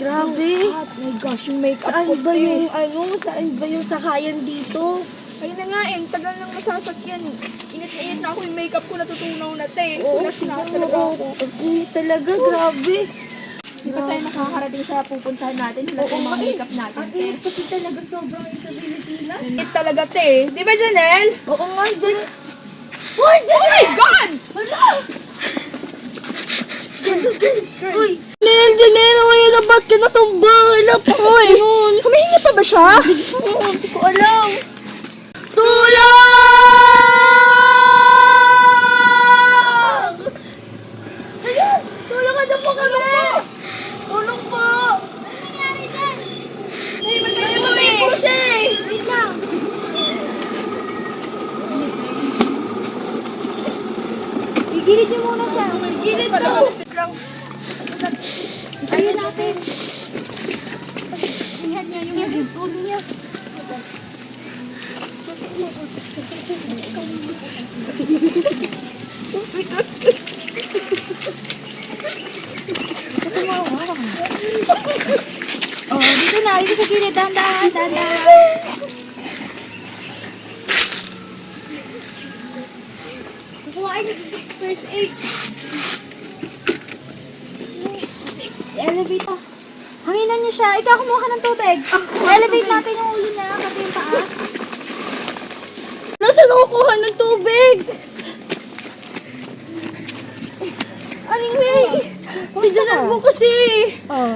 Grabe. So hot. My gosh, yung makeup Saan ko, ba te. yung saan ba yung sakayan dito? Ayun na nga eh, tagal nang masasakyan. Init na init na ako yung makeup ko, natutunaw na te. Oo, Punas na tignan talaga mo. ako. Ang init talaga, grabe. Di ba tayo nakakarating sa pupuntahan natin? Sila Oo, yung mga eh. makeup natin, Ang te. init kasi talaga sobrang sa Pilipinas. Init talaga, te. Di ba, Janelle? Oo nga, dyan. Uy, dyan! Oh my God! Hala! Uy! Janelle, uy, na ba't ka natumba? Hala pa ko Uy, humihinga pa ba siya? Hindi ko alam. Tulong! Ayan! Tulungan na po kami! Tulong po! Ano nangyari dyan? Nahimatay po siya eh! Wait lang! Igilid niyo muna siya. Igilid daw! Ayun natin. Ingat niya yung ulo niya. Oh, dito na. Dito sa gilid. Dahan-dahan. Dahan-dahan. Kukuhain niyo first aid. I-elevate mo. Hanginan niyo siya. Ikaw kumuha ka ng tubig. I-elevate natin yung ulo niya. Pati yung paa. Nasaan ako kuha ng tubig? Aling May! Si Janelle po kasi.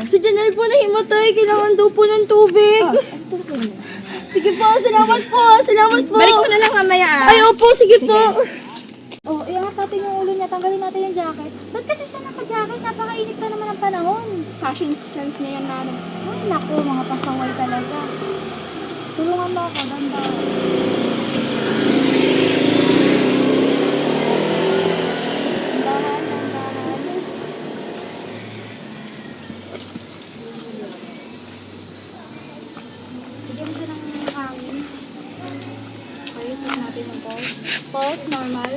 Si Janelle po nahimatay. Kailangan daw po ng tubig. Sige po, salamat po. Salamat po. Balik ko na lang mamaya, ah. Ay, opo, sige po. Oh, iangat natin yung ulo niya. Tanggalin natin yung jacket. Ba't kasi siya naka-jacket? Napakainit pa naman ang panahon. Fashion sense niya yan, nanay. Ay, naku. Mga pasaway talaga. Tulungan mo ako. Dahan-dahan. Dahan, dahan. Bigyan mo ng hangin. Okay, ito natin yung pulse. Pulse, normal.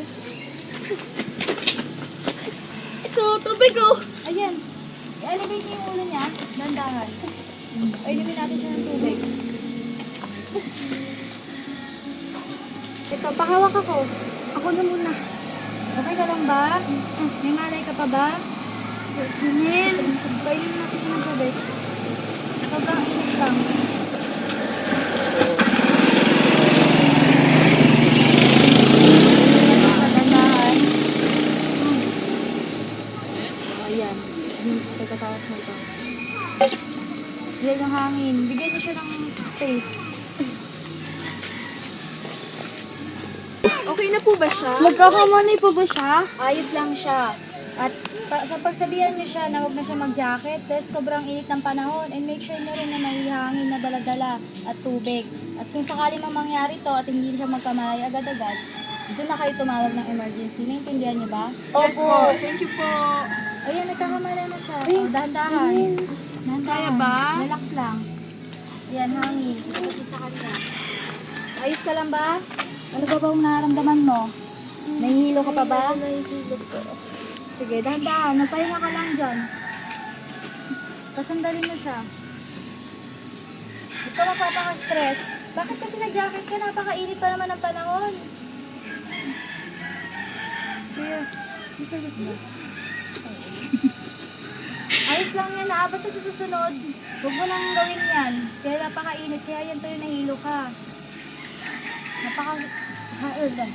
Ito, tubig ko. Ayan. I-elevate niyo yung ulo niya. Dandahan. Inumin natin siya ng tubig. Ito, pakawak ako. Ako na muna. Okay ka lang ba? May malay ka pa ba? Ganyan. Painumin natin siya ng tubig. Sobrang init lang. Dandahan. Ayan. Pagkatawas mo ito. Yan yung hangin. Bigyan niyo siya ng space. Okay na po ba siya? Magkakamanay pa ba siya? Ayos lang siya. At sa pagsabihan niyo siya na huwag na siya mag-jacket, dahil sobrang init ng panahon, and make sure niyo rin na may hangin na dala-dala at tubig. At kung sakali mang mangyari to at hindi siya magkamalay agad-agad, doon na kayo tumawag ng emergency. Naintindihan niyo ba? Yes po. Thank you po. Ayun, nagkakamala na siya. O, dahan-dahan. Dahan-dahan. Kaya ba? Relax lang. Yan, hangin. Ito sa kanya. Ayos ka lang ba? Ano ba bang nararamdaman mo? Nahihilo ka pa ba? Nahihilo po. Sige, dahan-dahan. Magpahinga ka lang dyan. Pasandalin mo siya. Huwag ka mapapaka-stress. Bakit kasi nag-jacket ka? Napakainit pa naman ang panahon. Sige. Ayos lang yan. Basta sa susunod, huwag mo nang gawin yan. Kaya napakainit. Kaya yan tayo nahilo ka. Haod lang.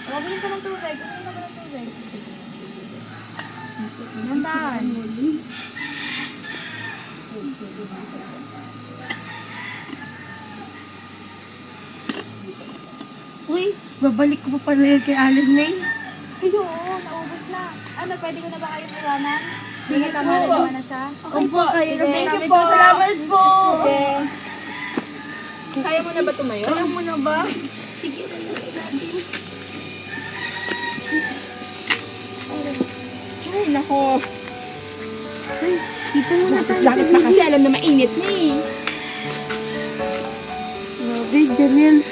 Huwag mo ka ng tubig. Huwag mo ka ng tubig. Nandahan. Uy, babalik ko pa pala yun kay Aling May. Ay, oo. Naubos na. Ano, pwede ko na ba kayong iwanan? Sige, tama na naman na siya. Opo, kayo na Sige. namin po. Salamat po. Okay. Kaya mo na ba tumayo? Kaya mo na ba? Sige. Ay, nako. Dito na tayo. Bakit pa kasi alam na mainit na eh. Grabe, Janelle.